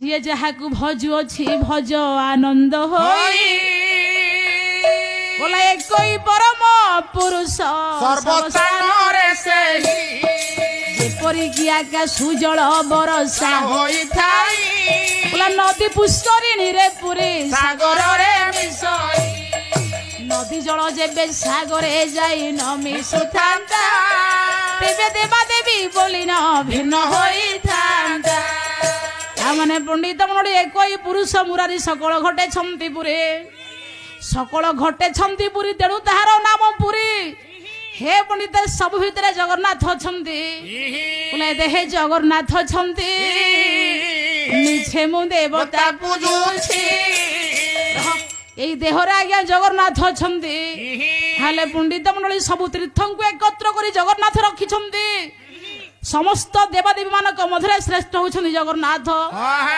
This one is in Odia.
ଯିଏ ଯାହାକୁ ଭଜୁଅଛି ଭଜ ଆନନ୍ଦ ହୋଇ ବୋଲା ଏକଇ ପରମ ପୁରୁଷ ସର୍ବସ୍ଥାନରେ ସେହି ଯେପରିକି ଆକାଶ ସୁଜଳ ବରଷା ହୋଇଥାଇ ବୋଲା ନଦୀ ପୁଷ୍କରିଣୀରେ ପୁରୀ ସାଗରରେ ମିଶଇ ନଦୀ ଜଳ ଯେବେ ସାଗରେ ଯାଇ ନ ମିଶୁଥାନ୍ତା ତେବେ ଦେବା ଦେବୀ ବୋଲି ନ ଭିନ୍ନ ହୋଇଥାନ୍ତା। ମାନେ ପଣ୍ଡିତ ମଣ୍ଡଳୀ ଏକଇ ପୁରୁଷ ମୁରାରୀ ସକଳ ଘଟେଛନ୍ତି ପୁରୀ ସକଳ ଘଟେଛନ୍ତି ପୁରୀ ତେଣୁ ତାହାର ନାମ ପୁରୀ। ହେ ପଣ୍ଡିତ ସବୁ ଭିତରେ ଜଗନ୍ନାଥ ଅଛନ୍ତି ଦେହେ ଜଗନ୍ନାଥ ଅଛନ୍ତି ନିଜେ ମୁଁ ଦେବତା ପୂଜୁଛି ଏଇ ଦେହରେ ଆଜ୍ଞା ଜଗନ୍ନାଥ ଅଛନ୍ତି। ହେଲେ ପଣ୍ଡିତ ମଣ୍ଡଳୀ ସବୁ ତୀର୍ଥଙ୍କୁ ଏକତ୍ର କରି ଜଗନ୍ନାଥ ରଖିଛନ୍ତି। ସମସ୍ତ ଦେବାଦେବୀ ମାନଙ୍କ ମଧ୍ୟରେ ଶ୍ରେଷ୍ଠ ହଉଛନ୍ତି ଜଗନ୍ନାଥ।